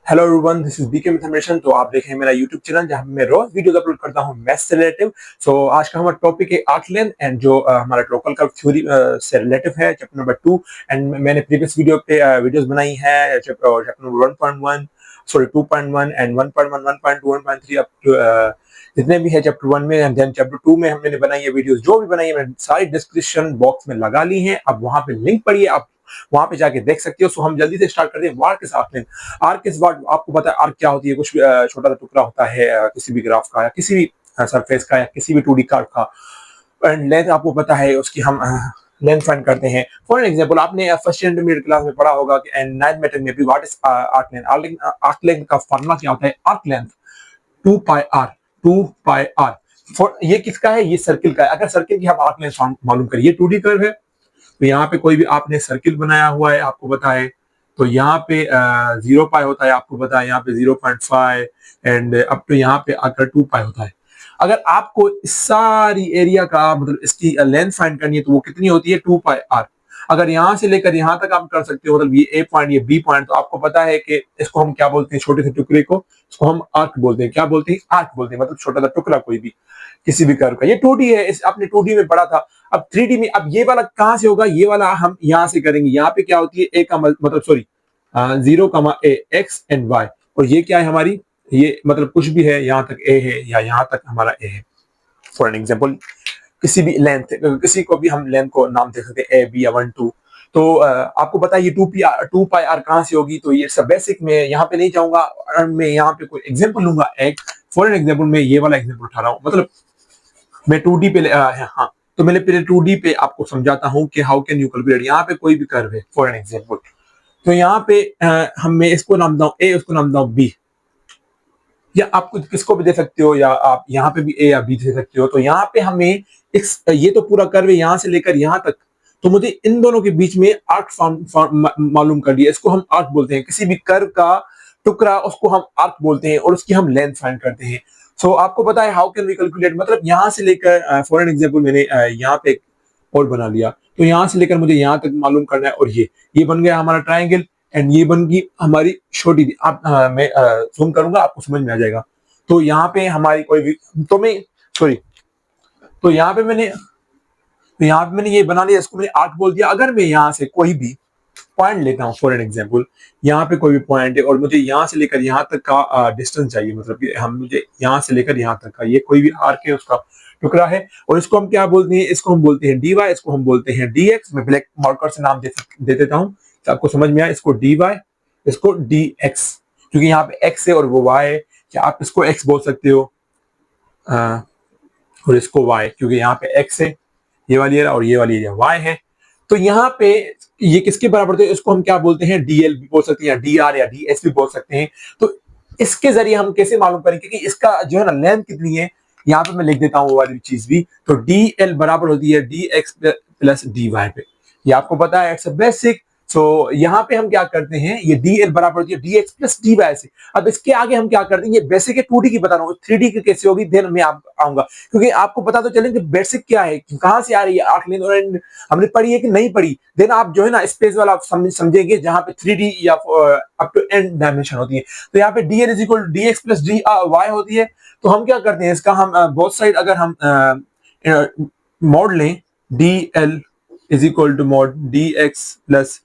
Hello everyone, this is BK mathematician. तो आप देखें मेरा यूट्यूब चैनल जहां मैं रोज वीडियोस अपलोड करता हूं मैथ्स से रिलेटिव। सो आज का हमारा टॉपिक है आर्क लेंथ एंड जो हमारा लोकल का थ्योरी से रिलेटिव है, चैप्टर नंबर 2। एंड मैंने प्रीवियस वीडियो पे वीडियोस बनाई है chapter number 1.1, sorry 2.1 and 1.1, 1.2, 1.3 up to जितने भी है चैप्टर 1 में एंड देन चैप्टर 2 में मैंने बनाई है वीडियोस। जो भी बनाई है मैंने सारी डिस्क्रिप्शन बॉक्स में लगा ली है। अब वहां पे लिंक पढ़िए, आप वहां पे जाके देख सकते हो। सो हम जल्दी से स्टार्ट करते हैं आर्क के साथ में। आर्क इस बार आपको पता है आर्क क्या होती है। कुछ छोटा सा टुकड़ा होता है किसी भी ग्राफ का या किसी भी सरफेस का या किसी भी 2D कार्ड का। एंड लेंथ आपको पता है उसकी हम लेंथ फाइंड करते हैं। फॉर एग्जांपल आपने फर्स्ट इंटरमीडिएट क्लास में पढ़ा होगा कि एंड नाइन्थ मैट्रिक में भी what is arc length. Arc length का फार्मूला क्या होता है? Arc length 2 pi R, 2 pi R. For ये किसका है? ये सर्किल का है। अगर सर्किल की हम आर्क लेंथ मालूम करिए, 2D कर्व है तो यहाँ पे कोई भी आपने सर्किल बनाया हुआ है, आपको पता है तो यहाँ पे 0 पाई होता है, आपको पता है यहाँ पे 0.5 एंड अप टू यहाँ पे आकर 2 पाई होता है। अगर आपको इस सारी एरिया का मतलब इसकी लेंथ फाइंड करनी है तो वो कितनी होती है? 2 पाई आर। अगर यहाँ से लेकर यहाँ तक आप कर सकते हो, मतलब ये ए पॉइंट ये बी पॉइंट, तो आपको पता है कि इसको हम क्या बोलते हैं? छोटे से टुकड़े को इसको हम आर्क बोलते हैं। क्या बोलते हैं? आर्क बोलते हैं, मतलब छोटा सा टुकड़ा कोई भी किसी भी कर्व का। ये 2D है, इस आपने 2D में पढ़ा था। अब 3D में अब ये वाला कहां से होगा? ये वाला हम यहां से करेंगे। यहाँ पे क्या होती है? ए का मतलब sorry 0, A X and Y, और ये क्या है हमारी? ये मतलब कुछ भी है, यहाँ तक ए है या यहाँ तक हमारा ए है। फॉर एन एग्जाम्पल किसी भी लेंथ, किसी को भी हम लेंथ को नाम दे सकते हैं, ए बी या 1 2। तो आपको पता है ये 2 पाई आर कहां से होगी? तो ये सब बेसिक में यहाँ पे नहीं जाऊंगा, मैं यहाँ पे कोई एग्जाम्पल लूंगा एक। फॉर एन एग्जाम्पल मैं ये वाला एग्जाम्पल उठा रहा हूँ, मतलब मैं 2D पे हाँ, तो मैं पहले 2D पे आपको समझाता हूँ कि हाउ कैन यू कैलकुलेट। यहाँ पे कोई भी कर्व है फॉर एन एग्जाम्पल, तो यहाँ पे हम मैं इसको नाम दूं ए, उसको नाम दूं बी, या आप कुछ किसको भी दे सकते हो, या आप यहाँ पे भी ए या बी दे सकते हो। तो यहाँ पे हमें ये तो पूरा कर्व है यहाँ से लेकर यहाँ तक, तो मुझे इन दोनों के बीच में आर्क मालूम कर लिया। इसको हम आर्क बोलते हैं। किसी भी कर्व का टुकड़ा उसको हम आर्क बोलते हैं और उसकी हम लेंथ फाइंड करते हैं। सो आपको पता है हाउ कैन वी कैलकुलेट, मतलब यहाँ से लेकर फॉर एन एग्जाम्पल मैंने यहाँ पे एक और बना लिया, तो यहाँ से लेकर मुझे यहाँ तक मालूम करना है। और ये बन गया हमारा ट्राइंगल एंड ये बन गई हमारी छोटी आप मैं जूम करूंगा आपको समझ में आ जाएगा। तो यहाँ पे हमारी कोई भी तो मैं सॉरी तो यहाँ पे मैंने ये बना लिया, इसको मैंने आर्क बोल दिया। अगर मैं यहाँ से कोई भी पॉइंट लेता हूँ, फॉर एन एग्जाम्पल यहाँ पे कोई भी पॉइंट है और मुझे यहाँ से लेकर यहाँ तक का डिस्टेंस चाहिए, मतलब कि हम मुझे यहाँ से लेकर यहाँ तक का ये कोई भी आर्क है उसका टुकड़ा है, और इसको हम क्या बोलते हैं? इसको हम बोलते हैं डी वाई, इसको हम बोलते हैं डी एक्स। मैं ब्लैक मार्कर से नाम दे देता हूँ तो आपको समझ में आए। इसको डी वाई, इसको डी एक्स, क्योंकि यहाँ पे एक्स है और वो वाई है, क्या आप इसको एक्स बोल सकते हो और इसको वाई, क्योंकि यहाँ पे एक्स है ये वाली एरिया और ये वाली एरिया वाई है। तो यहाँ पे ये किसके बराबर थे? इसको हम क्या बोलते हैं? डीएल भी बोल सकते हैं, या डीआर या डीएस भी बोल सकते हैं। तो इसके जरिए हम कैसे मालूम करेंगे कि इसका जो है ना लेंथ कितनी है? यहाँ पे मैं लिख देता हूँ वो वाली चीज भी। तो डीएल बराबर होती है D X plus D Y पे, ये आपको पता है, इट्स अ बेसिक। सो यहाँ पे हम क्या करते हैं? ये डीएल बराबर होती है D X plus D Y से। अब इसके आगे हम क्या करते हैं? ये बेसिक है, 2D की बता रहा हूँ, 3D की कैसे होगी देन मैं आऊंगा, क्योंकि आपको पता तो चले कि बेसिक क्या है, कहां से आ रही है आर्क लेंथ, और हमने पढ़ी है कि नहीं पढ़ी। देन आप जो है ना स्पेस वाला समझेंगे जहां पे 3D या अप टू एन डायमेंशन होती है। तो यहाँ पे dl is equal to D X plus D Y होती है। तो हम क्या करते हैं? इसका हम बोथ साइड अगर हम मॉड लें, dl is equal to mod D X plus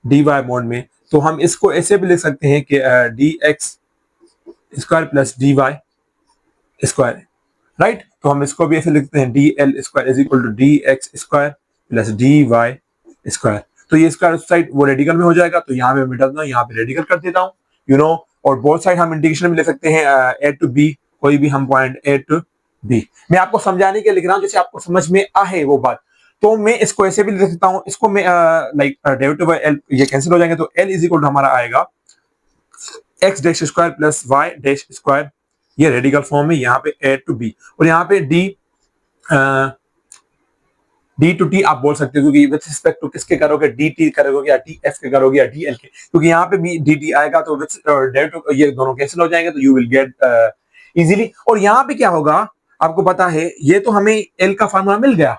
D Y mod में, तो हम इसको ऐसे भी लिख सकते हैं कि D X square plus D Y square, right. तो हम इसको भी ऐसे लिखते हैं D L square is equal to D X square plus D Y square. तो ये स्क्वायर उस साइड वो रेडिकल में हो जाएगा, तो यहाँ पे मिटा दूंगा, यहाँ पे रेडिकल कर देता हूँ, यू नो। और बोथ साइड हम इंटीग्रेशन में ले सकते हैं ए टू बी, कोई भी हम पॉइंट ए टू बी। मैं आपको समझाने के लिए लिख रहा हूँ जैसे आपको समझ में आए वो बात। तो मैं इसको ऐसे भी लिख सकता हूँ, इसको मैं लाइक डेरिवेटिव बाय एल ये कैंसिल हो जाएंगे, तो एल इज इक्वल टू हमारा आएगा X dash square plus Y dash square, ये रेडिकल फॉर्म है यहाँ पे ए टू बी। और यहाँ पे डी टू टी आप बोल सकते हो, क्योंकि विद रिस्पेक्ट टू किसके करोगे? डी टी करोगे या टी एफ के करोगे या डी एल के, क्योंकि यहाँ पे भी डी टी आएगा तो डेरिवेटिव ये दोनों कैंसिल हो जाएंगे, तो यू विल गेट इजीली। और यहाँ पे क्या होगा आपको पता है, ये तो हमें एल का फार्मूला मिल गया,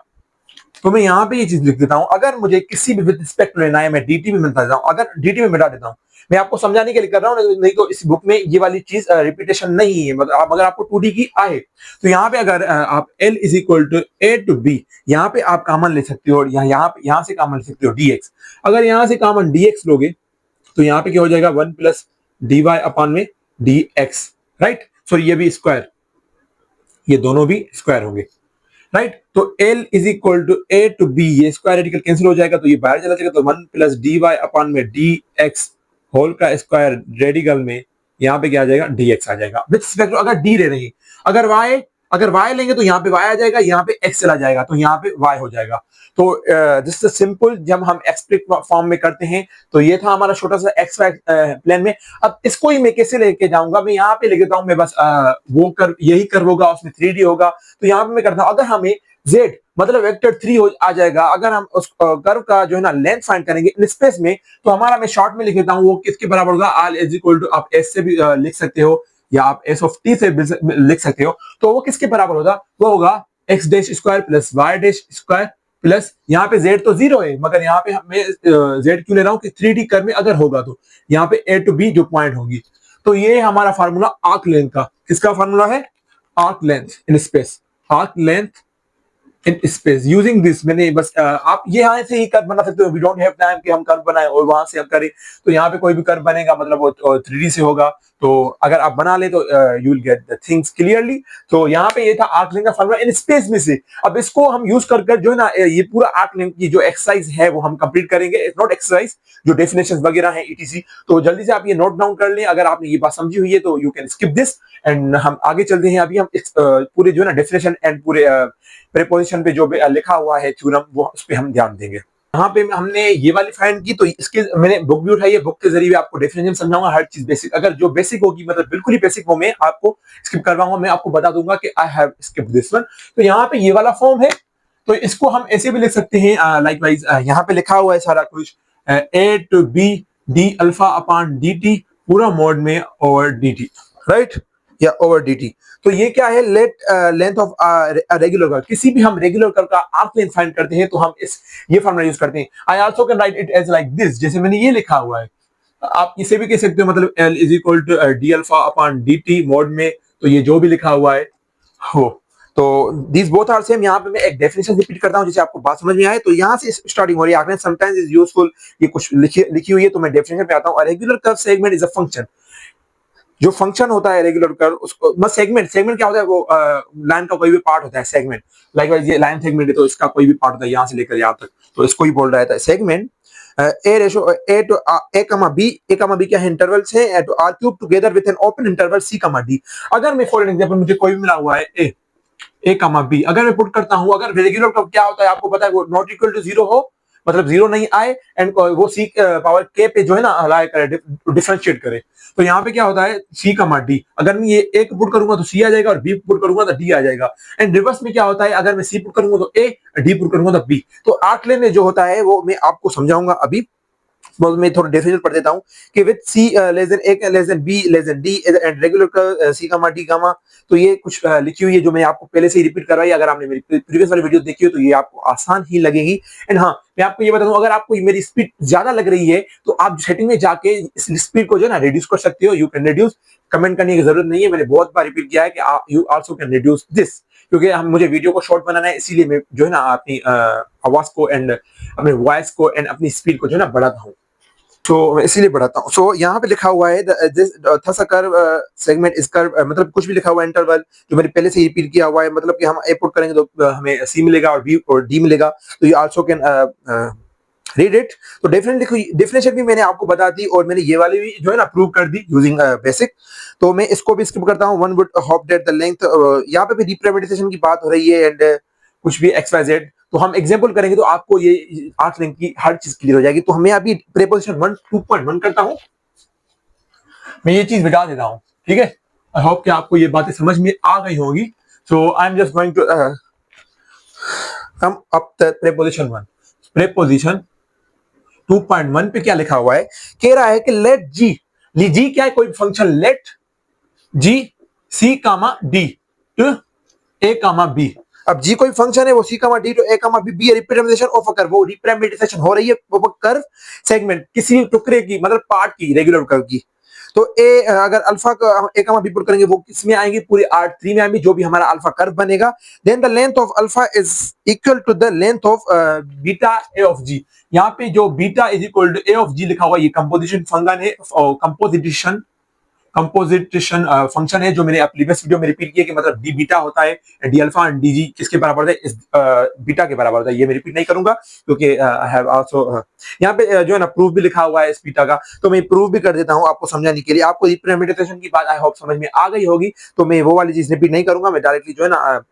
तो मैं यहाँ पे ये चीज लिख देता हूँ, अगर मुझे किसी भी विद रिस्पेक्ट लेना है मैं dt में मिटा देता हूँ, अगर dt में मिटा देता हूँ, मैं आपको समझाने के लिए कर रहा हूँ, नहीं तो इस बुक में ये वाली चीज रिपीटेशन नहीं है। मतलब अगर आपको 2d की आए तो यहाँ पे अगर आप l is equal to a to b, यहाँ पे आप कॉमन ले सकते हो और यहाँ से कॉमन ले सकते हो dx। अगर यहाँ से कॉमन dx लोगे तो यहाँ पे क्या हो जाएगा 1 प्लस dy अपॉन में dx, राइट। सो ये भी स्क्वायर, ये दोनों भी स्क्वायर होंगे, राइट। तो L is equal to A to B, ये स्क्वायर रेडिकल कैंसिल हो जाएगा तो ये बाहर चला जाएगा, तो 1 प्लस dy अपॉन में dx होल का स्क्वायर रेडिकल में यहाँ पे क्या आ जाएगा dx आ जाएगा। विद रिस्पेक्ट अगर d ले रही, अगर y लेंगे तो यहाँ पे y आ जाएगा, यहाँ पे x चला जाएगा तो यहाँ पे y हो जाएगा। तो दिस इज सिंपल, जब हम एक्सप्लिसिट फॉर्म में करते हैं तो ये था हमारा छोटा सा एक्स वाई प्लेन में। अब इसको ही मैं कैसे लेके जाऊंगा, मैं यहाँ पे लेके जाऊँ, मैं बस वो कर यही कर्व होगा उसमें 3D होगा, तो यहाँ पे मैं करता हूँ, अगर हमें z मतलब वेक्टर 3 हो आ जाएगा, अगर हम उस कर्व का जो है ना लेंथ फाइंड करेंगे इन स्पेस में, तो हमारा मैं शॉर्ट में लिख देता हूँ वो किसके बराबर होगा, r इज इक्वल टू, आप s से भी लिख सकते हो या आप s ऑफ t से लिख सकते हो, तो वो किसके बराबर होगा, वो होगा x dash square plus y dash square plus यहाँ पे z तो 0 है, मगर यहाँ पे मैं z क्यों ले रहा हूँ कि 3D कर्व में अगर होगा तो यहाँ पे a टू b जो पॉइंट होगी। तो ये हमारा फार्मूला आर्क लेंथ का, किसका फार्मूला है, arc length in space, arc length in space using this. मैंने बस आप ये यहाँ से ही कर्व बना सकते हो, वी डोंट हैव टाइम कि हम कर्व बनाए और वहां से हम करें, तो यहाँ पे कोई भी कर्व बनेगा मतलब वो 3D से होगा, तो अगर आप बना ले तो you will get the things clearly. तो यहाँ पे ये था आर्क लेंथ का फार्मूला इन स्पेस में से। अब इसको हम यूज कर जो है ना ये पूरा आर्क लेंथ की जो एक्सरसाइज है वो हम कंप्लीट करेंगे, नॉट एक्सरसाइज, जो डेफिनेशंस वगैरह है ईटीसी। तो जल्दी से आप ये नोट डाउन कर लें, अगर आपने ये बात समझी हुई है तो you can skip this and हम आगे चलते हैं। अभी हम पूरे जो है ना डेफिनेशन एंड पूरे प्रीपोजिशन पे जो लिखा हुआ है थ्योरम वो उस पे हम ध्यान देंगे। यहाँ पे हमने ये वाली फाइंड की, तो इसके मैंने बुक भी उठाई है, बुक के जरिए आपको डेफिनेशन समझाऊंगा हर चीज बेसिक, अगर जो बेसिक होगी मतलब बिल्कुल ही बेसिक वो मैं आपको स्किप करवाऊंगा, मैं आपको बता दूंगा कि I have skip this one. तो यहाँ पे ये वाला फॉर्म है, तो इसको हम ऐसे भी लिख सकते हैं लाइकवाइज, यहाँ पे लिखा हुआ है सारा कुछ a to b d alpha upon D t पूरा मोड में ओवर डी टी, राइट, या ओवर डी टी। तो ये क्या है, let length of regular curve, किसी भी हम रेगुलर कर्व का आर्क लेंथ फाइंड करते हैं तो हम ये फॉर्मूला यूज करते हैं। I also can write it as like this, जैसे मैंने ये लिखा हुआ है, आप इसे भी कह सकते हो, मतलब L is equal to D alpha upon D T mod में, तो ये जो भी लिखा हुआ है हो, तो दीज बोथ आर सेम। यहाँ पे मैं एक डेफिनेशन रिपीट करता हूँ जिससे आपको बात समझ में आए, तो यहाँ से स्टार्टिंग हो रही है, समटाइम्स इज यूजफुल, ये कुछ लिखी हुई है, तो मैं डेफिनेशन पे आता हूँ। Regular curve segment is a function, जो फंक्शन होता है रेगुलर कर्व उसको, बस सेगमेंट क्या होता है, वो लाइन का कोई भी पार्ट होता है सेगमेंट, लाइकवाइज ये लाइन सेगमेंट है तो इसका कोई भी पार्ट होता है यहाँ से लेकर यहाँ तक, तो इसको ही बोल रहा है segment. A ratio a to A comma b क्या है, इंटरवल्स है, to r cube together with an open interval c comma d. अगर मैं फॉर एग्जांपल मुझे कोई भी मिला हुआ है ए कमा बी, अगर मैं पुट करता हूं, अगर रेगुलर कर्व क्या होता है आपको पता है, वो नॉट इक्वल टू 0 हो, मतलब 0 नहीं आए एंड वो सी पावर के पे जो है ना अलाइ करे, डिफरेंशिएट करे, तो यहाँ पे क्या होता है सी कमा डी, अगर मैं ये ए पुट करूंगा तो सी आ जाएगा और बी पुट करूंगा तो डी आ जाएगा। एंड रिवर्स में क्या होता है, अगर मैं सी पुट करूंगा तो ए, डी पुट करूंगा तो बी। तो आर्क लेंथ जो होता है वो मैं आपको समझाऊंगा अभी, मैं थोड़ा डेफिनेशन पढ़ देता हूँ कि with C less than A less than B less than D and regular curve C gamma D gamma. तो ये कुछ लिखी हुई है जो मैं आपको पहले से ही रिपीट करवाई, अगर आपने मेरी प्रीवियस वाली वीडियो देखी हो तो ये आपको आसान ही लगेगी। एंड हाँ, मैं आपको ये बता दूं, अगर आपको मेरी स्पीड ज्यादा लग रही है तो आप सेटिंग में जाके इस स्पीड को जो है ना रिड्यूस कर सकते हो, यू कैन रिड्यूस, कमेंट करने की जरूरत नहीं है, मैंने बहुत बार रिपीट किया है कि you also can reduce this, क्योंकि हम मुझे वीडियो को शॉर्ट बनाना है, इसीलिए मैं जो है ना अपनी आवाज को एंड अपने वॉइस को एंड अपनी स्पीड को जो है ना बढ़ाता हूँ, तो मैं इसीलिए बढ़ाता हूँ। सो यहाँ पे लिखा हुआ है थस अ कर्व सेगमेंट इस कर्व, मतलब कुछ भी लिखा हुआ है इंटरवल जो मैंने पहले से ही रिपीट किया हुआ है, मतलब कि हम ए पुट करेंगे तो हमें सी मिलेगा और बी और डी मिलेगा, तो ये आल्सो कैन रीड इट। तो डेफिनेशन भी मैंने आपको बता दी और मैंने ये वाली भी जो है ना प्रूव कर दी यूजिंग बेसिक, तो मैं इसको भी स्किप करता हूँ। One would hope that the length, यहाँ पे भी रिप्रेजेंटेशन की बात हो रही है एंड कुछ भी एक्स वाई जेड, तो हम एग्जांपल करेंगे तो आपको ये आर्क लेंथ की हर चीज क्लियर हो जाएगी। तो हमें अभी प्रीपोजिशन 2.1 करता हूं, मैं ये चीज बिठा देता हूं, ठीक है। आई होप कि आपको ये बातें समझ में आ गई होंगी। So I am just going to come up the preposition 2.1 पे क्या लिखा हुआ है, कह रहा है कि लेट जी क्या है, कोई function let G C comma D to A comma B, अब जी कोई फंक्शन है, वो सी comma D to A comma B, be representation of a curve, वो रिप्रेजेंटेशन हो रही है वो कर्व सेगमेंट किसी टुकड़े की, मतलब पार्ट की, रेगुलर कर्व की। तो ए अगर अल्फा का ए कमा बी पुट करेंगे वो किसमें आएंगी, पूरी R3 में आएंगी, जो भी हमारा अल्फा कर्व बनेगा। Then the length of alpha is equal to the length of beta a of g. यहाँ पे जो beta is equal to a of g लिखा हुआ है, ये कंपोजिशन फंक्शन है, कंपोजिशन फंक्शन है, जो मैंने प्रीवियस वीडियो में रिपीट किया कि मतलब डी बीटा होता है, डी अल्फा एंड डी जी किसके बराबर होता है, इस बीटा के बराबर होता है। ये मैं रिपीट नहीं करूंगा क्योंकि आई हैव आल्सो यहाँ पे जो है ना प्रूफ भी लिखा हुआ है इस बीटा का, तो मैं प्रूफ भी कर देता हूँ आपको समझाने के लिए। आपको रिप्रेजेंटेशन की बात आई होप समझ में आ गई होगी, तो मैं वो वाली चीज रिपीट नहीं करूंगा, मैं डायरेक्टली जो है ना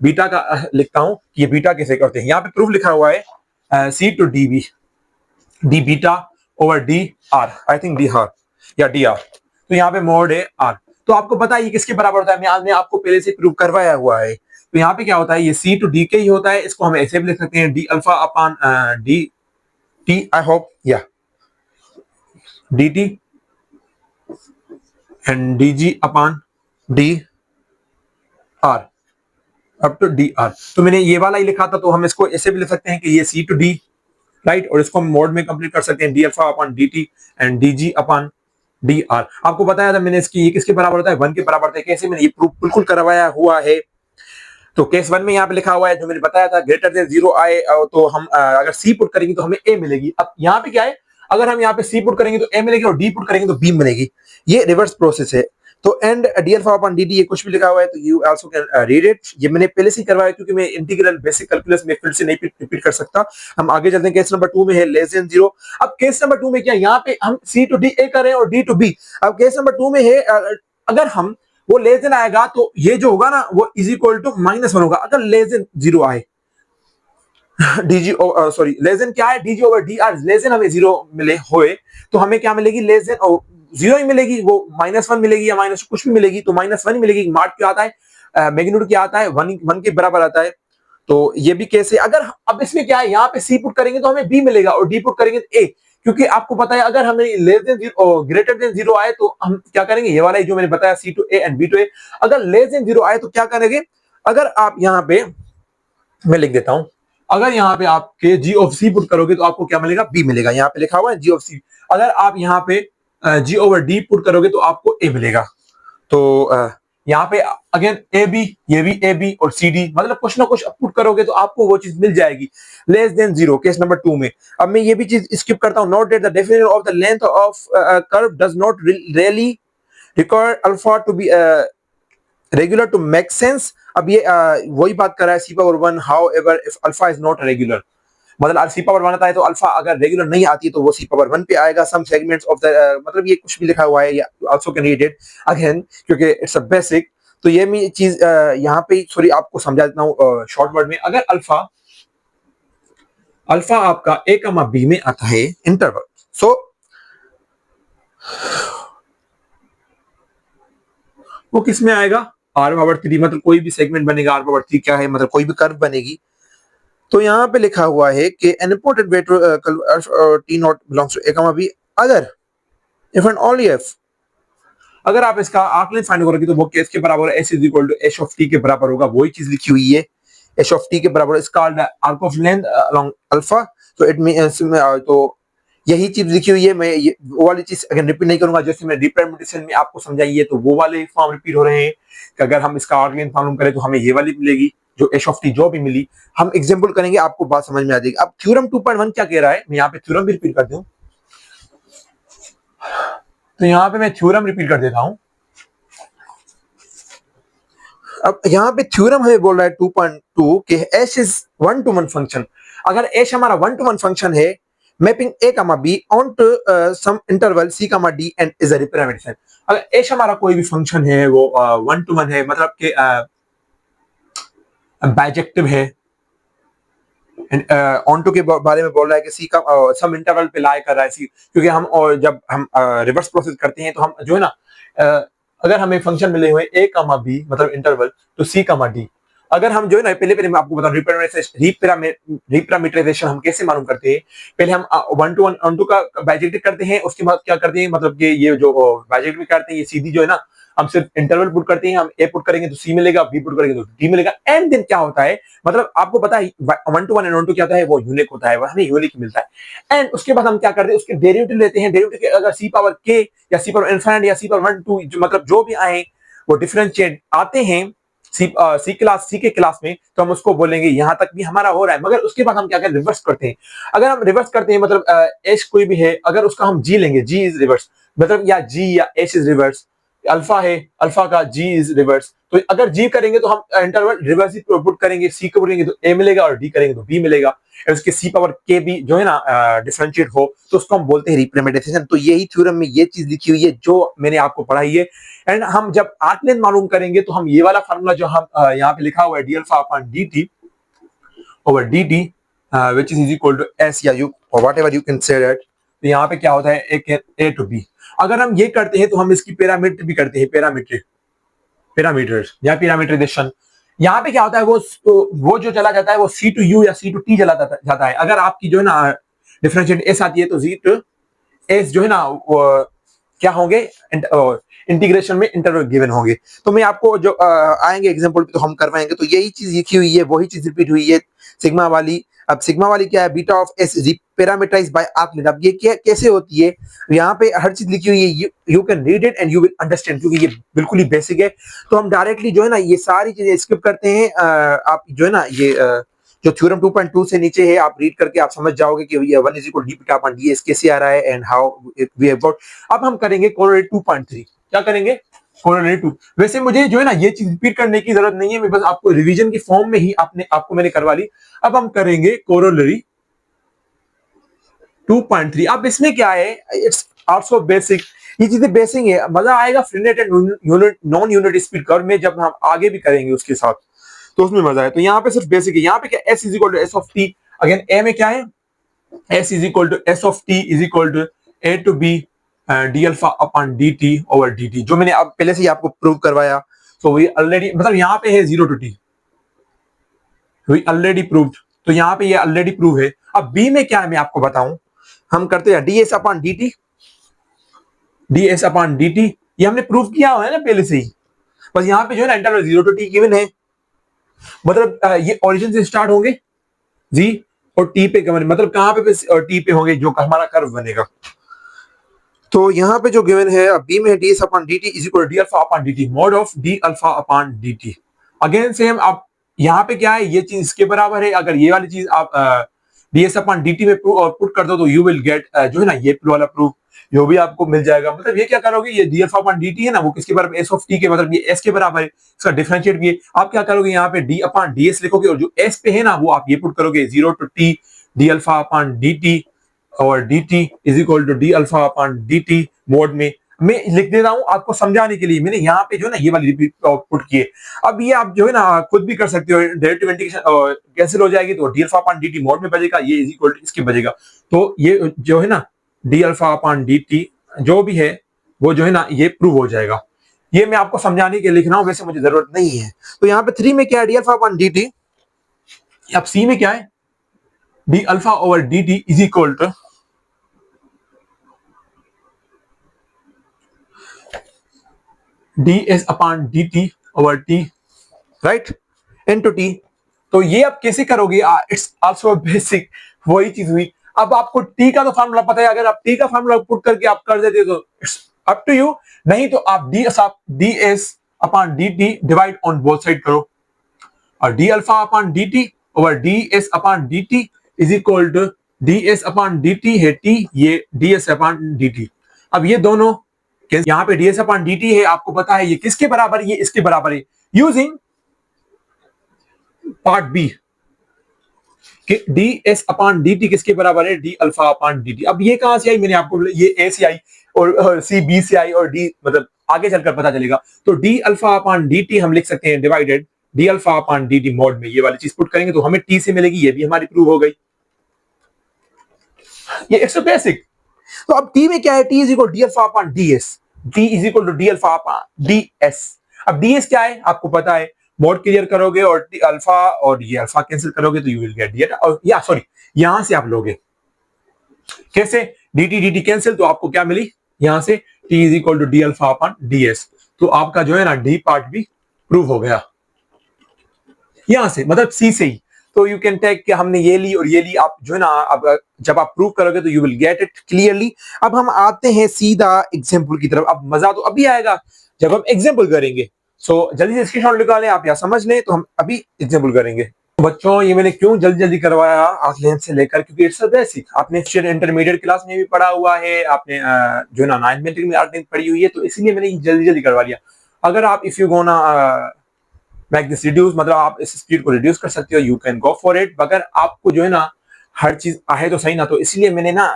बीटा का लिखता हूँ कि ये बीटा कैसे करते हैं। यहाँ पे प्रूफ लिखा हुआ है c to d b, d beta over D r, I think d r या डी आर, तो यहाँ पे मोड है आर। तो आपको पता है ये किसके बराबर होता है, मैं आपको पहले से प्रूव करवाया हुआ है। तो यहाँ पे क्या होता है, ये सी टू डी के ही होता है, इसको हम ऐसे भी लिख सकते हैं d alpha upon D t, I hope या d t and d g upon d r up to d r. तो मैंने ये वाला ही लिखा था, तो हम इसको ऐसे भी लिख सकते हैं कि ये सी टू डी, राइट, और इसको हम मोड में कंप्लीट कर सकते हैं d alpha upon D t and d g upon d are. आपको बताया था मैंने इसकी, ये किसके बराबर होता है, 1 के बराबर होता है। कैसे, मैंने ये प्रूफ बिल्कुल करवाया हुआ है। तो केस 1 में यहाँ पे लिखा हुआ है, जो मैंने बताया था, ग्रेटर देन 0 आए तो हम अगर सी पुट करेंगे तो हमें ए मिलेगी। अब यहाँ पे क्या है, अगर हम यहाँ पे सी पुट करेंगे तो ए मिलेगी और डी पुट करेंगे तो बी मिलेगी। ये रिवर्स प्रोसेस है। तो and D alpha upon D T, ये कुछ भी लिखा हुआ है, तो you also can read it. ये मैंने पहले से ही करवाया क्योंकि मैं इंटीग्रल बेसिक कैलकुलस में फिर से नहीं रिपीट कर सकता। हम आगे चलते हैं, केस नंबर 2 में है लेस देन 0। अब केस नंबर 2 में क्या, यहाँ पे हम सी टू डी ए कर रहे हैं और डी टू बी। अब केस नंबर 2 में है, अगर हम वो लेस देन आएगा तो ये जो होगा ना वो इज इक्वल टू -1 होगा। अगर लेस देन 0 आए, डीजी सॉरी लेस देन क्या है, DG over D R, less than हमें 0 मिले होए तो हमें क्या मिलेगी, लेस देन 0 ही मिलेगी, वो -1 मिलेगी या माइनस कुछ भी मिलेगी, तो -1 ही मिलेगी। मार्क क्या आता है, मैग्नीट्यूड क्या आता है, 1 के बराबर आता है। तो ये भी केस है। अगर अब इसमें क्या है, यहाँ पे सी पुट करेंगे तो हमें बी मिलेगा और डी पुट करेंगे तो ए, क्योंकि आपको पता है अगर हमें लेस देन 0 ग्रेटर देन 0 आए तो हम क्या करेंगे, ये वाला जो मैंने बताया c to a and b to a. अगर लेस देन 0 आए तो क्या करेंगे, अगर आप यहाँ पे, मैं लिख देता हूं, अगर यहाँ पे आपके जी ऑफ सी पुट करोगे तो आपको क्या मिलेगा, बी मिलेगा। यहाँ पे लिखा हुआ है जी ऑफ सी। अगर आप यहाँ पे जी ओवर डी पुट करोगे तो आपको ए मिलेगा। तो यहाँ पे अगेन ए बी, ये भी ए बी और सी डी, मतलब कुछ ना कुछ पुट करोगे तो आपको वो चीज मिल जाएगी। लेस देन 0 केस नंबर 2 में। अब मैं ये भी चीज स्किप करता हूँ, note that the definition of the length of curve does not really require alpha to be regular to make sense. अब ये वही बात कर रहा है c power 1, however if alpha is not regular, मतलब सी पावर 1 आता है तो अल्फा अगर रेगुलर नहीं आती तो वो सी पावर 1 पे आएगा। सम सेगमेंट्स ऑफ द मतलब ये कुछ भी लिखा हुआ है, also can read it again क्योंकि इट्स अ बेसिक। तो ये मैं चीज यहाँ पे सॉरी आपको समझा देता हूँ शॉर्ट वर्ड में। अगर अल्फा आपका ए कमा बी में आता है इंटरवल, सो वो किस में आएगा, आर पावर 3, मतलब कोई भी सेगमेंट बनेगा आर पावर 3 क्या है, मतलब कोई भी कर्व बनेगी। तो यहाँ पे लिखा हुआ है कि an important way to t not belongs to A comma b अगर इफ एंड ओनली इफ, अगर आप इसका आर्क फाइंड करोगे तो वो किसके बराबर है, S is equal to H of T के बराबर होगा। वही चीज लिखी हुई है, एच ऑफ टी के बराबर is called arc of length along alpha. तो इट मींस तो यही चीज लिखी हुई है। मैं वो वाली चीज अगर रिपीट नहीं करूंगा, जैसे मैं रिप्रेजेंटेशन में आपको समझाई है तो वो वाले फॉर्म रिपीट हो रहे हैं कि अगर हम इसका आर्क लेंथ मालूम करें तो हमें ये वाली मिलेगी जो एच ऑफ टी जो भी मिली। हम एग्जांपल करेंगे, आपको बात समझ में आ जाएगी। अब थ्योरम 2.1 क्या कह रहा है, मैं यहाँ पे थ्योरम भी रिपीट कर दूं, तो यहाँ पे मैं थ्योरम रिपीट कर देता हूं। अब यहाँ पे थ्योरम हमें बोल रहा है 2.2 कि एच इज 1-to-1 फंक्शन। अगर एच हमारा 1-to-1 फंक्शन है, mapping a comma b onto some interval c comma d and is a representation. अगर एच हमारा कोई भी फंक्शन है वो 1-to-1 है, मतलब कि बाइजेक्टिव है, ऑनटू के बारे में बोल रहा है कि सी का सम इंटरवल पे लाई कर रहा है सी, क्योंकि हम जब हम रिवर्स प्रोसेस करते हैं तो हम जो है ना अगर हमें फंक्शन मिले हुए ए कमा बी मतलब इंटरवल तो सी कमा डी, अगर हम जो है ना पहले मैं आपको बताऊं रिपैरामीटराइजेशन हम कैसे मालूम करते हैं। पहले हम 1-to-1 ऑनटू का बाइजेक्टिव करते हैं, उसके बाद क्या करते हैं, मतलब कि ये जो बाइजेक्टिव करते हैं ये सीधी जो है ना हम सिर्फ इंटरवल पुट करते हैं, हम ए पुट करेंगे तो सी मिलेगा, बी पुट करेंगे तो डी मिलेगा। एंड देन क्या होता है, मतलब आपको पता है 1 to 1 एंड 1 to क्या होता है, वो यूनिक होता है, वो हमें यूनिक मिलता है। एंड उसके बाद हम क्या करते हैं, उसके डेरिवेटिव लेते हैं। डेरिवेटिव के अगर सी पावर के या सी पावर इनफिनिट या सी पावर 1 2 मतलब जो भी आए वो डिफरेंशिएट आते हैं सी के क्लास में, तो हम उसको बोलेंगे यहां तक भी हमारा हो रहा है। मगर उसके बाद हम क्या करें, रिवर्स करते हैं। अगर हम रिवर्स करते हैं मतलब एच कोई भी है, अगर उसका हम जी लेंगे, जी इज रिवर्स, मतलब या जी या एच इज रिवर्स, अल्फा है, अल्फा का जी इज रिवर्स, तो अगर जी करेंगे तो हम इंटरवल रिवर्स ही पुट करेंगे, सी को बोलेंगे तो ए मिलेगा और डी करेंगे तो बी मिलेगा। उसके सी पावर के भी जो है ना डिफरेंशिएट हो तो उसको हम बोलते हैं रिप्रेजेंटेशन। तो यही थ्योरम में ये चीज लिखी हुई है जो मैंने आपको पढ़ाई है। एंड हम जब आर्क लेंथ मालूम करेंगे तो हम ये वाला फार्मूला जो हम यहाँ पे लिखा हुआ है d alpha upon D T over D t which is equal to s या you whatever you can say that, तो यहाँ पे क्या होता है एक ए टू बी। अगर हम ये करते हैं तो हम इसकी पैरामीटर भी करते हैं, पैरामीटर्स या पैरामीटराइजेशन। यहाँ पे क्या होता है, वो जो चला जाता है वो सी टू यू या सी टू टी चला जाता है। अगर आपकी जो है ना डिफरेंशिएट एस आती है तो जी टू एस जो है ना क्या होंगे, इंटीग्रेशन में इंटरवल गिवन होंगे। तो मैं आपको जो आएंगे एग्जांपल पे तो हम करवाएंगे। तो यही चीज लिखी हुई है, वही चीज रिपीट हुई है सिग्मा वाली। अब सिग्मा वाली क्या है, beta of S parameterised by arc length. अब ये क्या कैसे होती है, यहाँ पे हर चीज लिखी हुई है, you can read it and you will understand, क्योंकि ये बिल्कुल ही बेसिक है। तो हम डायरेक्टली जो है ना ये सारी चीजें स्किप करते हैं। आप जो है ना ये जो थ्योरम 2.2 से नीचे है आप रीड करके आप समझ जाओगे कि ये 1 = d बीटा अपॉन ds कैसे आ रहा है and how we have got. अब हम करेंगे कोरोलरी 2.3। क्या करेंगे, कोरोलरी 2। वैसे मुझे जो है ना ये चीज रिपीट करने की जरूरत नहीं है, मैं बस आपको रिवीजन की फॉर्म में ही आपको मैंने करवा ली। अब हम करेंगे कोरोलरी 2.3। अब इसमें क्या है, इट्स आल्सो बेसिक, ये चीजें बेसिक है, मजा आएगा Frenet and non unit speed curve में जब हम आगे भी करेंगे उसके साथ, तो उसमें मजा है। तो यहाँ पे सिर्फ बेसिक है। यहाँ पे क्या s = s of t, again a में क्या है, s = s of t = a to b d alpha upon dt over dt, जो मैंने अब पहले से ही आपको प्रूव करवाया। तो वी ऑलरेडी मतलब यहाँ पे है 0 to t, we already proved, तो यहाँ पे ये ऑलरेडी प्रूव है। अब b में क्या है मैं आपको बताऊं, हम करते हैं ds अपॉन dt, ये हमने प्रूव किया हुआ है ना पहले से ही। बस यहाँ पे जो है ना इंटरवल 0 to t गिवन है, मतलब ये ओरिजिन से स्टार्ट होंगे जी और टी पे मतलब कहां पे टी पे होंगे जो हमारा कर्व बनेगा। तो यहाँ पे जो गिवन है बी में ds upon dt is equal to d alpha upon dt mod of d alpha upon dt। Again same, अब यहाँ पे क्या है, ये चीज इसके बराबर है। अगर ये वाली चीज आप ds अपॉन dt में पुट कर दो तो यू विल गेट जो है ना ये वाला प्रूफ जो भी आपको मिल जाएगा। मतलब ये क्या करोगे, ये d अल्फा अपॉन dt है ना वो किसके बराबर, s ऑफ t के, मतलब ये s के बराबर है, इसका डिफरेंशिएट भी है। आप क्या करोगे, यहाँ पे d अपॉन ds लिखोगे और जो s पे है ना वो आप ये पुट करोगे 0 to t d alpha upon dt और dt is equal to d alpha upon dt mod में। मैं लिख दे रहा हूं आपको समझाने के लिए, मैंने यहाँ पे जो है ना ये वाली रिपीट पुट की है। अब ये आप जो है ना खुद भी कर सकते हो, डेरिवेटिव इंटीग्रेशन कैंसिल हो जाएगी तो d alpha upon dt mod में बचेगा, ये इज इक्वल टू इसके बचेगा। तो ये जो है ना d अल्फा अपॉन dt जो भी है वो जो है ना ये प्रूव हो जाएगा। ये मैं आपको समझाने के लिए लिख रहा हूं, वैसे मुझे जरूरत नहीं है। तो यहाँ पे 3 में क्या है, d अल्फा अपॉन dt। अब c में क्या है, d alpha over dt is equal to ds upon dt over t, right, into t। तो ये आप कैसे करोगे, इट्स आल्सो बेसिक, वही चीज हुई। अब आपको t का तो फार्मूला पता है, अगर आप t का फार्मूला पुट करके आप कर देते तो इट्स अप टू यू, नहीं तो आप ds upon dt divide on both side करो और d alpha upon dt over ds upon dt is equal to ds upon dt है t, ये ds अपॉन dt। अब ये दोनों यहाँ पे ds अपॉन dt है, आपको पता है ये किसके बराबर है, ये इसके बराबर है। यूजिंग पार्ट बी कि ds अपॉन dt किसके बराबर है, d अल्फा अपॉन dt। अब ये कहां से आई, मैंने आपको ये a से आई और c b से आई और d मतलब आगे चलकर पता चलेगा। तो d अल्फा अपॉन dt हम लिख सकते हैं divided d alpha upon dt mod में, ये वाली चीज पुट करेंगे तो हमें t से मिलेगी, ये भी हमारी प्रूव हो गई। ये इट्स बेसिक। तो अब t में क्या है, t is equal d alpha upon ds, t is equal to d alpha upon ds। अब ds क्या है आपको पता है, मोड क्लियर करोगे और अल्फा और ये अल्फा कैंसिल करोगे तो यू विल गेट डी, और या सॉरी यहां से आप लोगे कैसे, dt dt कैंसिल तो आपको क्या मिली, यहां से t is equal to d alpha upon ds। तो आपका जो है ना डी पार्ट भी प्रूव हो गया यहां से, मतलब सी से ही। तो यू कैन टेक कि हमने ये ली और ये ली, आप जो है ना अब जब आप प्रूव करोगे तो you will get it clearly. अब हम आते हैं सीधा एग्जांपल की तरफ। अब मजा तो अभी आएगा जब हम एग्जांपल करेंगे। सो जल्दी से स्क्रीनशॉट निकालें, आप यहाँ समझ लें, तो हम अभी एग्जांपल करेंगे। बच्चों ये मैंने क्यों जल्दी जल्दी करवाया आर्कलेन से लेकर, क्योंकि इट्स बेसिक, आपने इंटरमीडिएट क्लास में भी पढ़ा हुआ है, आपने जो है ना 9th मैट्रिक में आर्कलेन पढ़ी हुई है, तो इसलिए मैंने जल्दी जल्दी करवा लिया। अगर आप if you gonna make this reduce, मतलब आप इस स्पीड को रिड्यूस कर सकते हो, you can go for it. मगर आपको जो है ना हर चीज आए तो सही ना, तो इसलिए मैंने ना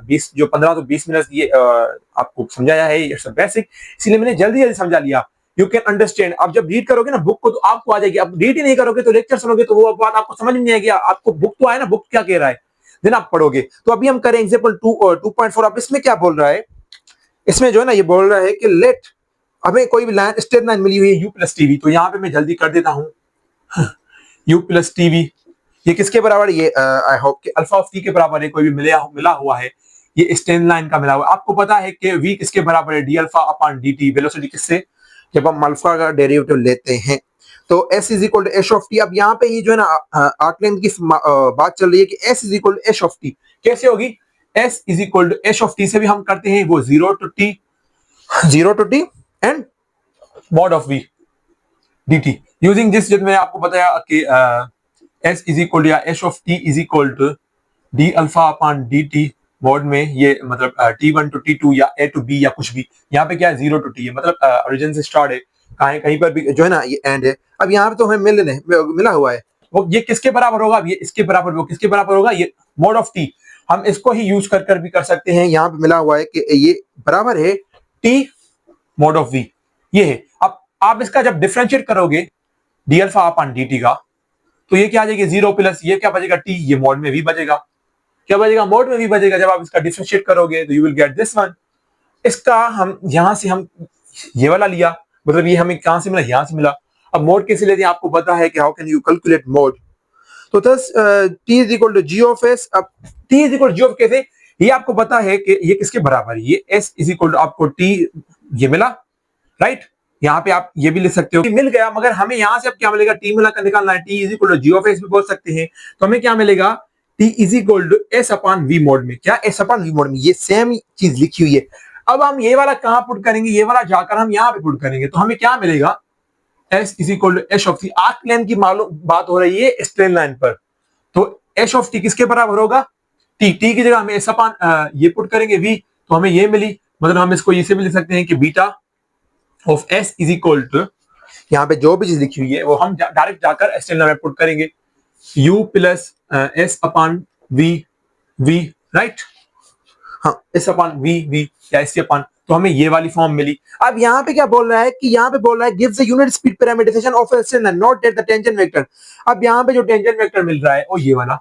15 to 20 मिनट ये आपको समझाया है, इट्स बेसिक, इसलिए मैंने जल्दी जल्दी समझा लिया। You can understand. अब जब रीड करोगे ना बुक को तो आपको आ जाएगी। अब रीड ही नहीं करोगे तो लेक्चर सुनोगे तो वो बात आपको समझ नहीं आएगी। आपको बुक तो आए ना, बुक क्या कह रहा है, देन आप पढ़ोगे। तो अभी हम करें एग्जाम्पल 2.4। अब इसमें क्या बोल रहा है, इसमें जो है ना ये बोल रहा है कि लेट, हमें कोई भी लाइन स्ट्रेट लाइन मिली हुई है u प्लस टीवी, तो यहाँ पे मैं जल्दी कर देता हूँ u प्लस टीवी, ये किसके बराबर है, ये आई होप कि अल्फा ऑफ टी के बराबर है। कोई भी मिला हुआ है, ये स्ट्रेट लाइन का मिला हुआ है। आपको पता है कि v किसके बराबर है, d alpha upon D T, velocity किससे, जब हम अल्फा का डेरिवेटिव लेते हैं। तो s is equal to H of T. अब यहाँ पे ये जो है ना आर्कलेन की बात चल रही है कि s is equal to H of T कैसे होगी, s is equal to H of T से भी हम करते हैं वो 0 to t and mod of v dt using this, जब मैंने आपको बताया कि s इज इक्वल टू या h of t is equal to d alpha upon dt mod में, ये मतलब t1 to t2 या a to b या कुछ भी। यहाँ पे क्या है 0 to t है, मतलब ओरिजिन से स्टार्ट है, कहीं पर भी जो है ना ये एंड है। अब यहाँ पे तो हमें मिला हुआ है, वो ये किसके बराबर होगा, ये इसके बराबर, वो किसके बराबर होगा, ये मॉड ऑफ t। हम इसको ही यूज कर भी कर सकते हैं। यहाँ पे मिला हुआ है कि ये बराबर है t मॉड ऑफ v, ये है। अब आप इसका जब डिफरेंशिएट करोगे D alpha upon D T का, तो ये क्या आ जाएगा 0 प्लस ये क्या बचेगा t, ये मॉड में v बचेगा, क्या बचेगा, मॉड में v बचेगा। जब आप इसका डिफरेंशिएट करोगे तो you will get this one. इसका हम यहां से हम ये वाला लिया, मतलब ये हमें कहां से मिला, यहां से मिला। अब मोड कैसे लेते हैं, आपको पता है कि how can you calculate mod. तो thus t is equal to g of s। अब t is equal to g of कैसे, ये आपको पता है कि ये किसके बराबर है, ये s इज इक्वल टू आपको t ये मिला, राइट। यहाँ पे आप ये भी लिख सकते हो मिल गया, मगर हमें यहाँ से अब क्या मिलेगा, t मिला कर निकालना है, t is equal to g of s भी बोल सकते हैं। तो हमें क्या मिलेगा, t is equal to s upon v mod में, क्या s अपॉन v मोड में, ये सेम चीज लिखी हुई है। अब हम ये वाला कहां पुट करेंगे, ये वाला जाकर हम यहाँ पे पुट करेंगे, तो हमें क्या मिलेगा, s is equal to H of T. Arc length की मालूम बात हो रही है स्ट्रेट लाइन पर, तो एच ऑफ टी किसके बराबर होगा, t की जगह हमें s अपॉन ये पुट करेंगे v, तो हमें ये मिली। मतलब हम इसको इसे भी लिख सकते हैं कि beta of s is equal to, यहाँ पे जो भी चीज लिखी हुई है वो हम डायरेक्ट जाकर स्ट्रेट लाइन में पुट करेंगे, u plus s upon v, right. हाँ, s अपॉन v या s अपॉन, तो हमें ये वाली फॉर्म मिली। अब यहाँ पे क्या बोल रहा है कि यहाँ पे बोल रहा है give the unit speed parameterisation of a straight line not that the tangent vector. अब यहाँ पे जो टेंजेंट वेक्टर मिल रहा है वो ये वाला,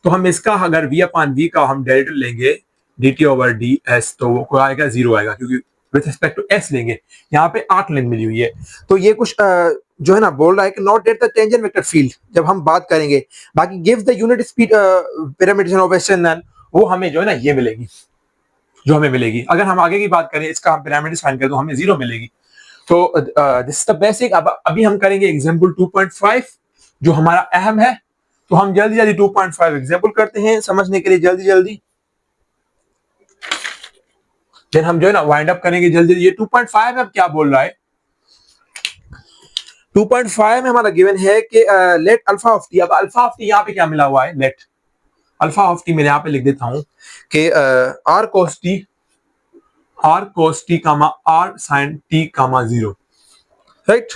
तो हम इसका अगर v अपॉन v का हम डेरिवेटिव लेंगे dt ओवर ds, तो वो आएगा 0 आएगा, क्योंकि विद रिस्पेक्ट टू s लेंगे। यहाँ पे आर्क लेंथ मिली हुई है, तो ये कुछ जो है ना बोल रहा है कि not that the tangent vector field, जब हम बात करेंगे। बाकी give the unit speed parameterisation of a straight line, वो हमें जो है ना ये मिलेगी, जो हमें मिलेगी। अगर हम आगे की बात करें, इसका हम पैरामीटर्स फाइंड करें तो हमें 0 मिलेगी। तो दिस इज द बेसिक। अब अभी हम करेंगे एग्जांपल 2.5 जो हमारा अहम है, तो हम जल्दी जल्दी 2.5 एग्जांपल करते हैं समझने के लिए, जल्दी जल्दी। फिर हम जो है ना वाइंड अप करेंगे जल्दी जल्दी। ये 2.5 में अब क्या बोल रहा है, 2.5 में हमारा गिवन है कि लेट अल्फा ऑफ टी। अब अल्फा ऑफ टी यहाँ पे क्या मिला हुआ है, लेट अल्फा ऑफ टी, मैं यहाँ पे लिख देता हूं कि R cos t comma R sin t comma 0, right,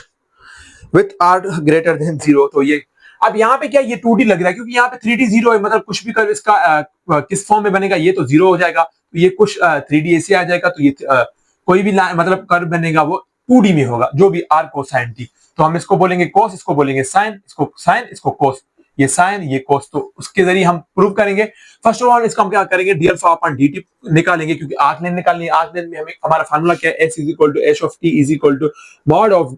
with R greater than 0। तो ये अब यहाँ पे क्या ये 2D लग रहा है, क्योंकि यहाँ पे 3D 0 है, मतलब कुछ भी कर इसका किस फॉर्म में बनेगा, ये तो 0 हो जाएगा, तो ये कुछ 3D ऐसे आ जाएगा, तो ये कोई भी मतलब कर्व बनेगा वो 2D में होगा, जो भी आर cos sin t। तो हम इसको बोलेंगे cos, इसको बोलेंगे sin, इसको sin, इसको cos, ये साइन ये कोस, तो उसके जरिए हम प्रूव करेंगे। फर्स्ट ऑफ ऑल इसको हम क्या करेंगे, D alpha upon D T निकालेंगे, क्योंकि आर्क लेंथ निकालनी है। आर्क लेंथ में हमें हमारा फार्मूला क्या है, s is equal to H of T is equal to mod of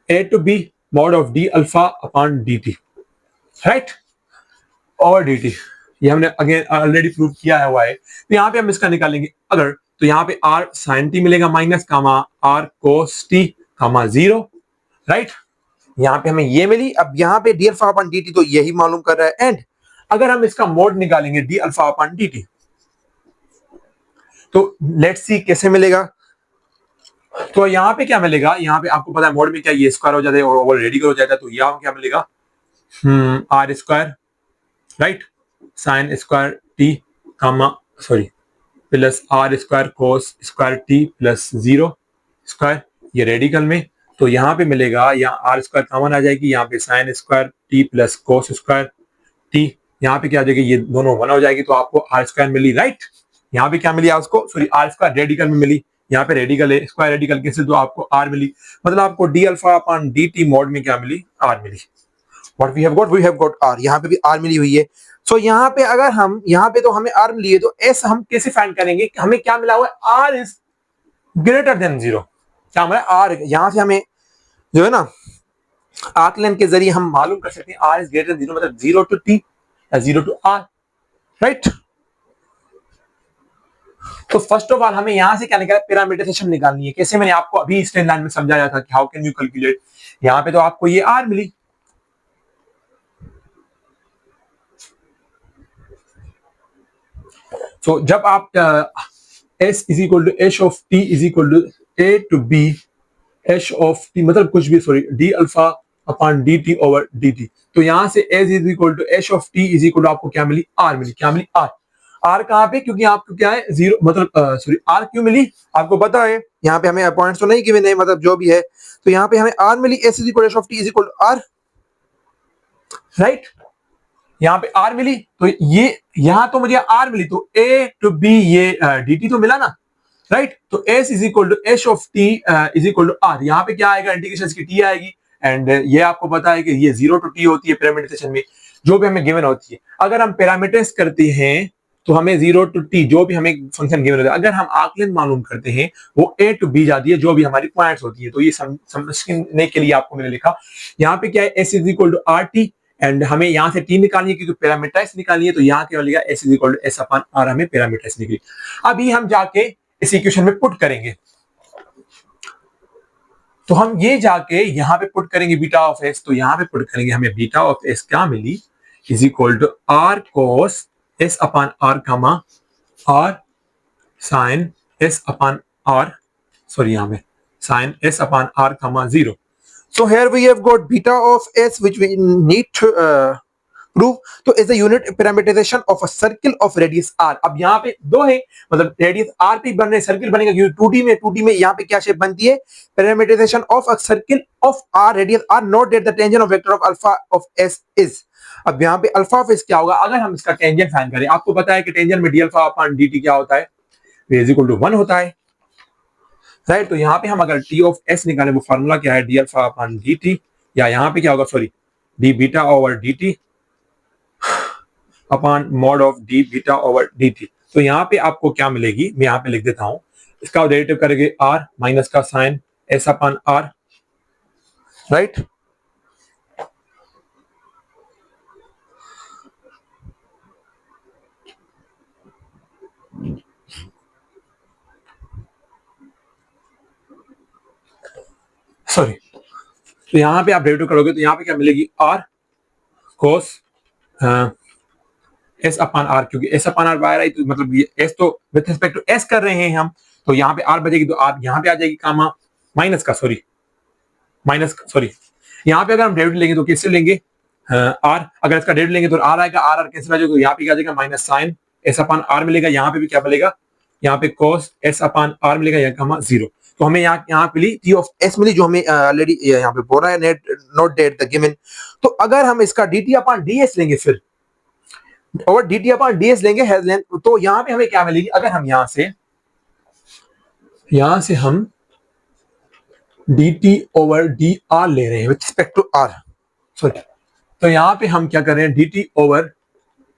a to b mod of D alpha upon D T, right, और डी टी। ये हमने अगेन ऑलरेडी प्रूव किया हुआ है। तो यहाँ पे हम इसका निकालेंगे। अगर तो यहाँ पे आर साइन टी मिलेगा minus comma R cos T comma 0, right. यहाँ पे हमें ये मिली। अब यहाँ पे D alpha upon D T तो यही मालूम कर रहा है। एंड अगर हम इसका मोड निकालेंगे D alpha upon D T, तो लेट्स सी कैसे मिलेगा। तो यहाँ पे क्या मिलेगा, यहाँ पे आपको पता है मोड में क्या ये स्क्वायर हो जाता है और ओवर रेडिकल हो जाता है, तो यहाँ क्या मिलेगा R square, right, sine square T comma sorry plus R square cos square T plus 0 square, ये रेडिकल में। तो यहाँ पे मिलेगा, यहाँ आर स्क्वायर कॉमन आ जाएगी, यहाँ पे sign square T plus cos square T, यहाँ पे क्या आ जाएगी, ये दोनों 1 हो जाएगी, तो आपको आर स्क्वायर मिली, राइट। यहाँ पे क्या मिली आपको, सॉरी आर स्क्वायर रेडिकल में मिली, यहाँ पे रेडिकल है, स्क्वायर रेडिकल कैसे, तो आपको आर मिली। मतलब आपको d alpha upon D t mod में क्या मिली, आर मिली। What we have got r, यहाँ पे भी आर मिली हुई है। सो यहाँ पे अगर हम, यहाँ पे तो हमें आर मिली है, तो एस हम कैसे फाइंड करेंगे, हमें क्या मिला हुआ है, आर इज ग्रेटर देन 0। क्या मिला, आर, यहाँ से हमें जो है ना आकलन के जरिए हम मालूम कर सकते हैं आर इज ग्रेटर देन 0, मतलब 0 टू टी या 0 टू आर, राइट। तो फर्स्ट ऑफ ऑल हमें यहां से क्या निकाला, पैरामीटराइजेशन निकालनी है। कैसे, मैंने आपको अभी स्ट्रेट लाइन में समझाया था कि हाउ कैन यू कैलकुलेट। यहां पे तो आपको ये आर मिली, तो जब आप S is equal to H of T is equal to A to B H of T, मतलब कुछ भी, sorry D alpha upon D T over D T, तो यहां से S is equal to H of T is equal to आपको क्या मिली, r मिली। क्या मिली, आर। आर कहां पे, क्योंकि आपको क्या है 0, मतलब सॉरी आर क्यों मिली आपको पता है, यहाँ पे हमें पॉइंट्स तो नहीं गिवन है, मतलब जो भी है, तो यहाँ पे हमें आर मिली, S is equal to H of T is equal to R, right. यहाँ पे आर मिली, तो ये यहां तो मुझे आर मिली, तो ए टू बी ये डी टी तो मिला ना, राइट। तो S is equal to H of T is equal to R, यहाँ पे क्या आएगा, इंटीग्रेशन की टी आएगी। एंड ये आपको पता है कि ये 0 टू टी होती है पैरामीटराइजेशन में, जो भी हमें गिवन होती है। अगर हम पैरामीटर्स करते हैं तो हमें 0 टू टी जो भी हमें फंक्शन गिवन होता है, अगर हम आकलन मालूम करते हैं वो ए टू बी जाती है, जो भी हमारी पॉइंट्स होती है। तो ये समझने के लिए आपको मैंने लिखा, यहाँ पे क्या है, S is equal to R T, and हमें यहाँ से टी निकालनी है क्योंकि पैरामीटराइज निकालनी है, तो यहाँ क्या मिलेगा, S is equal to S upon R, हमें पैरामीटराइज निकली। अभी हम जाके इस इक्वेशन में पुट करेंगे, तो हम ये जाके यहाँ पे पुट करेंगे बीटा ऑफ एस, तो यहाँ पे पुट करेंगे, हमें बीटा ऑफ एस क्या मिली, is equal to r cos S upon r comma r sine S upon r, sorry यहाँ पे sine S upon r comma 0। So here we have got beta of s which we need to prove. तो is the unit parameterization of a circle of radius r. अब यहाँ पे दो है, मतलब radius r पे बन रहे, सर्किल बनेगा क्योंकि 2D में यहाँ पे क्या शेप बनती है, parameterization of a circle of r radius r not that the tangent of vector of alpha of s is. अब यहाँ पे अल्फा ऑफ एस क्या होगा, अगर हम इसका टेंजेंट फाइंड करें, आपको पता है कि टेंजेंट में D alpha upon D T क्या होता है, इज इक्वल टू 1 होता है, राइट। तो यहाँ पे हम अगर टी ऑफ एस निकालें, वो फार्मूला क्या है, d alpha upon D T, या यहाँ पे क्या होगा, sorry D beta over D T upon mod of D beta over D T. तो यहाँ पे आपको क्या मिलेगी, मैं यहाँ पे लिख देता हूं, इसका डेरिवेटिव करेंगे आर माइनस का sine S upon R, right. Sorry, तो यहाँ पे आप डेरिवेटिव करोगे तो यहाँ पे क्या मिलेगी, R cos S upon R, क्योंकि एस अपॉन आर बाहर आई, तो मतलब ये एस तो विद रिस्पेक्ट टू एस कर रहे हैं हम, तो यहाँ पे आर बचेगी, तो आर यहाँ पे आ जाएगी कामा माइनस का, सॉरी यहाँ पे अगर हम डेरिवेटिव लेंगे तो किससे लेंगे, आर, अगर इसका डेरिवेटिव लेंगे तो आर आएगा, आर कैंसिल आ जाएगा, तो यहाँ पे क्या आ जाएगा, minus sine S upon R मिलेगा, यहाँ पे भी क्या मिलेगा, यहाँ पे कोस एस अपॉन आर मिलेगा, यहाँ कामा 0। तो हमें यहाँ मिली टी ऑफ एस मिली, जो हमें ऑलरेडी यहाँ पे बोल रहा है, नोट डेट द गिवन। तो अगर हम इसका D T upon D S लेंगे, फिर और D T upon D S लेंगे हेज लेंथ, तो यहाँ पे हमें क्या मिलेगी, अगर हम यहाँ से हम D T over D R ले रहे हैं with respect to R, sorry, तो यहाँ पे हम क्या कर रहे हैं, D T over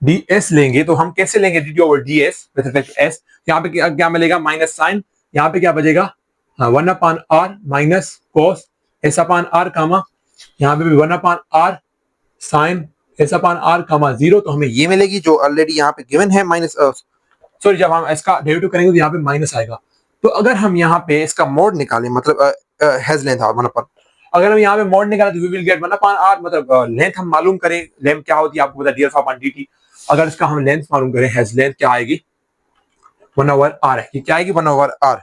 D S लेंगे, तो हम कैसे लेंगे, D T over D S with respect to S, यहाँ पे क्या मिलेगा, माइनस साइन, यहाँ पे क्या बचेगा, 1 upon r minus cos S upon r comma, यहाँ पे भी 1 upon r sine S upon r comma 0। तो हमें ये मिलेगी जो ऑलरेडी यहाँ पे गिवन है, माइनस सॉरी जब हम इसका डेरिवेटिव करेंगे तो यहाँ पे माइनस आएगा। तो अगर हम यहाँ पे इसका मोड निकालें, मतलब हैज लेंथ वन अपन, अगर हम यहाँ पे मोड निकालें तो वी विल गेट 1/r, मतलब लेंथ हम मालूम करें, लेंथ क्या होती है आपको पता है, d(α/dt). अगर इसका हम लेंथ मालूम करें, हैज लेंथ क्या आएगी, 1/r है, ये क्या आएगी 1/r।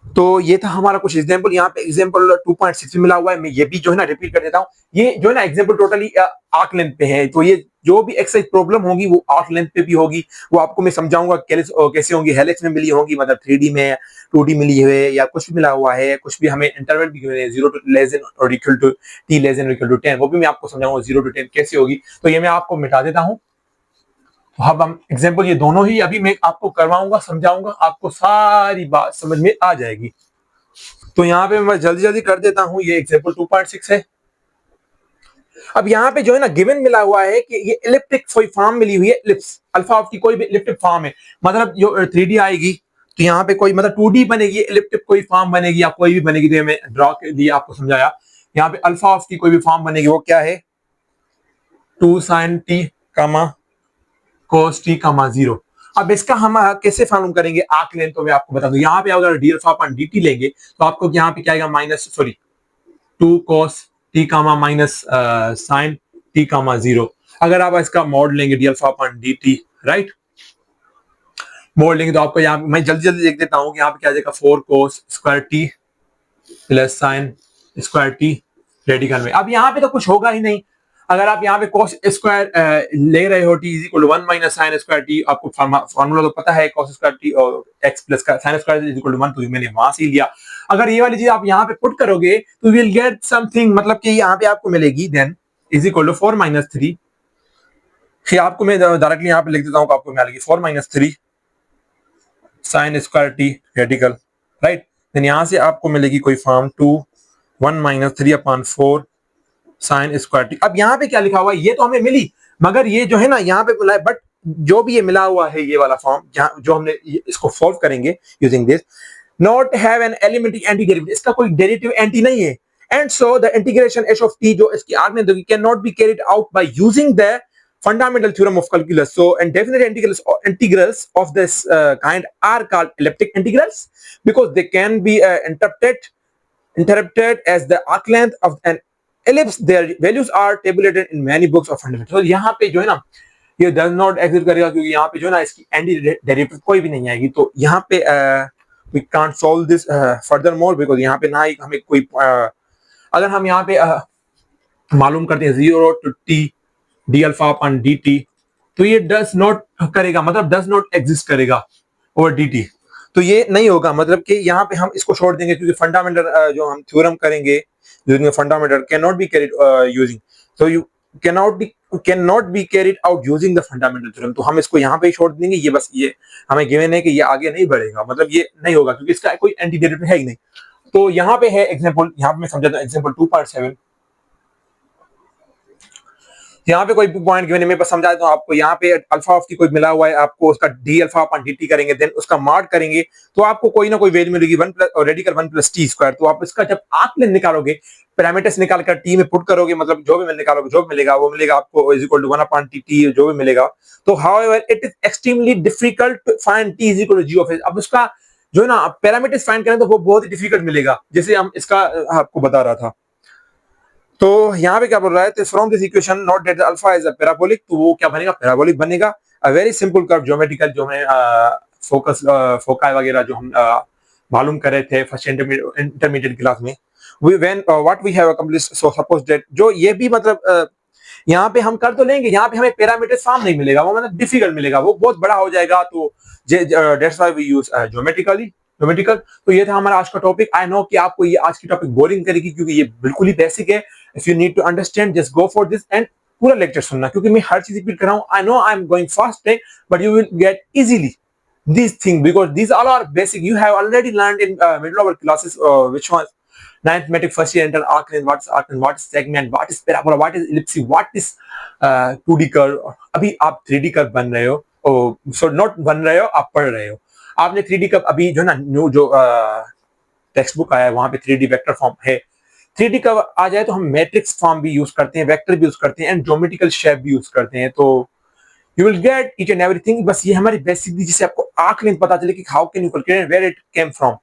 तो ये था हमारा कुछ एग्जांपल। यहाँ पे एग्जांपल 2.6 मिला हुआ है, मैं ये भी जो है ना रिपीट कर देता हूँ। ये जो है ना एग्जांपल टोटली आर्क लेंथ पे है, तो ये जो भी एक्सरसाइज प्रॉब्लम होगी वो आर्क लेंथ पे भी होगी, वो आपको मैं समझाऊंगा कैसे होंगी। हेलिक्स में मिली होंगी, मतलब 3D में 2D मिली हुई है, या कुछ भी मिला हुआ है, कुछ भी हमें इंटरवल भी मिले 0 to less than or equal to t less than or equal to 10, वो भी मैं आपको समझाऊंगा 0 to 10 कैसे होगी। तो ये मैं आपको मिटा देता हूँ। तो अब हम एग्जाम्पल ये दोनों ही अभी मैं आपको करवाऊंगा, समझाऊंगा, आपको सारी बात समझ में आ जाएगी। तो यहाँ पे मैं जल्दी जल्दी कर देता हूँ, ये एग्जाम्पल 2.6 है। अब यहाँ पे जो है ना गिवन मिला हुआ है कि ये इलिप्टिक कोई फॉर्म मिली हुई है, इलिप्स अल्फा ऑफ की कोई भी इलिप्टिक फॉर्म है, मतलब जो 3D आएगी तो यहाँ पे कोई मतलब 2D बनेगी, इलिप्टिक कोई फॉर्म बनेगी या कोई भी बनेगी, तो मैं ड्रॉ के लिए आपको समझाया। यहाँ पे अल्फा ऑफ की कोई भी फॉर्म बनेगी, वो क्या है 2 sin t, cos t, 0। अब इसका हम कैसे मालूम करेंगे आर्क लेंथ, तो मैं आपको बता दूं। यहाँ पे अगर d(α/dt) लेंगे तो आपको यहाँ पे क्या आएगा, minus 2 cos t, minus sin t, 0। अगर आप इसका मॉड लेंगे d(α/dt), राइट, मोड लेंगे तो आपको यहाँ मैं जल्दी जल्दी देख देता हूँ कि यहाँ पे क्या आ जाएगा 4 cos square t plus sin square t radical में। अब यहाँ पे तो कुछ होगा ही नहीं। अगर आप यहाँ पे cos स्क्वायर ले रहे हो t is equal to 1 minus sin square t, आपको फार्मूला तो पता है cos स्क्वायर t और x plus sin square is equal to 1, तो मैंने वहां से लिया। अगर ये वाली चीज आप यहाँ पे पुट करोगे तो विल गेट समथिंग, मतलब कि यहाँ पे आपको मिलेगी then is equal to 4 minus 3। फिर आपको मैं डायरेक्टली यहाँ पे लिख देता हूँ, आपको मिलेगी 4 minus 3 sin square t radical, right. Then यहाँ से आपको मिलेगी कोई form 1 minus 3/4 sin square t। अब यहाँ पे क्या लिखा हुआ है, ये तो हमें मिली, मगर ये जो है ना यहाँ पे मिला है, बट जो भी ये मिला हुआ है ये वाला फॉर्म, जो हमने इसको सॉल्व करेंगे using this, not have an elementary antiderivative, इसका कोई डेरिवेटिव एंटी नहीं है। And so the integration h of t, जो इसकी आर्गुमेंट होगी, cannot be carried out by using the fundamental theorem of calculus. So, and definite integrals of this kind are called elliptic integrals because they can be interpreted as the arc length of an ellipse. Their values are tabulated in many books of fundamental. So, यहाँ पे जो है ना ये does not exist करेगा, क्योंकि यहाँ पे जो है ना इसकी एंटी डेरिवेटिव कोई भी नहीं आएगी। तो यहाँ पे we can't solve this furthermore because यहाँ पे ना ही हमें कोई अगर हम यहाँ पे मालूम करते हैं 0 to t d(α/dt), तो ये डज नॉट करेगा, मतलब डज नॉट एग्जिस्ट करेगा ओवर dt, तो ये नहीं होगा। मतलब कि यहाँ पे हम इसको छोड़ देंगे, क्योंकि फंडामेंटल जो हम थ्योरम करेंगे using fundamental can not be carried using, so you cannot be carried out using the fundamental theorem। तो हम इसको यहाँ पे ही छोड़ देंगे, ये बस ये हमें गिवन है कि ये आगे नहीं बढ़ेगा, मतलब ये नहीं होगा क्योंकि इसका कोई एंटी डेरिवेटिव है ही नहीं। तो यहाँ पे है एग्जांपल, यहाँ पे मैं समझाता हूँ एग्जांपल 2.7। यहाँ पे कोई पॉइंट गिवन है, मैं बस समझा देता हूँ आपको। यहाँ पे अल्फा ऑफ की कोई मिला हुआ है, आपको उसका d(α/dt) करेंगे, देन उसका मॉड करेंगे तो आपको कोई ना कोई वैल्यू मिलेगी 1 प्लस और रेडिकल 1 प्लस t स्क्वायर। तो आप इसका जब आर्क लेंथ निकालोगे, पैरामीटर्स निकालकर t में पुट करोगे, मतलब जो भी निकालोगे जो मिलेगा वो मिलेगा आपको इज इक्वल टू 1/t जो भी मिलेगा। तो however it is extremely difficult to find t is equal to g of h। अब उसका जो है ना पैरामीटर्स फाइंड करें तो वो बहुत ही डिफिकल्ट मिलेगा, जैसे हम इसका आपको बता रहा था। तो यहाँ पे क्या बोल रहा है, तो from this equation note that alpha is a parabolic, तो वो क्या बनेगा, पैराबोलिक बनेगा। A very simple curve geometrical, जो है फोकाई वगैरह जो हम मालूम कर रहे थे फर्स्ट इंटरमीडिएट क्लास में। We when what we have accomplished, so suppose that, जो ये भी मतलब यहाँ पे हम कर तो लेंगे, यहाँ पे हमें पैरामीटर फॉर्म नहीं मिलेगा, वो मतलब डिफिकल्ट मिलेगा, वो बहुत बड़ा हो जाएगा। तो that's why we use geometrical. तो ये था हमारा आज का टॉपिक। आई नो कि आपको ये आज की टॉपिक बोरिंग करेगी, क्योंकि ये बिल्कुल ही बेसिक है। If you need to understand, just go for this and पूरा लेक्चर सुनना, क्योंकि मैं हर चीज रिपीट कर रहा हूँ। I know I am going fast, but you will get easily these things because these all are basic. You have already learned in middle of our classes, which was ninth metric first year enter arc length, what is arc length, what is segment, what is parabola, what is ellipse, what is 2D curve। अभी आप 3D curve बन रहे हो, so not बन रहे हो, आप पढ़ रहे हो। आपने 3D कर्व अभी जो ना न्यू जो टेक्स्ट बुक आया है वहां पे 3D वेक्टर फॉर्म है। 3D कर्व आ जाए तो हम मैट्रिक्स फॉर्म भी यूज करते हैं, वेक्टर भी यूज करते हैं एंड ज्योमेट्रिकल शेप भी यूज करते हैं। तो you will gate each and everything. बस ये हमारी बेसिक थी जिससे आपको आंख पता चले कि how can you calculate where it came from.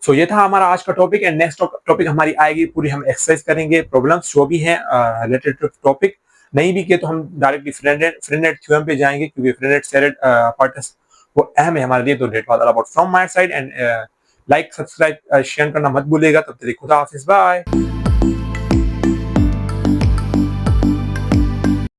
So ये था हमारा आज का टॉपिक एंड नेक्स्ट टॉपिक हमारी आएगी पूरी हम एक्सरसाइज करेंगे प्रॉब्लम्स जो भी हैं रिलेटेड टू टॉपिक। नहीं भी किए तो हम डायरेक्टली फ्रेंडेट थ्योरम पे जाएंगे क्योंकि फ्रेंडेट सेरेट पार्ट्स वो अहम है हमारे लिए। तो that was all about from my side and like subscribe share करना मत भूलिएगा। तब तक खुदा हाफिज, बाय।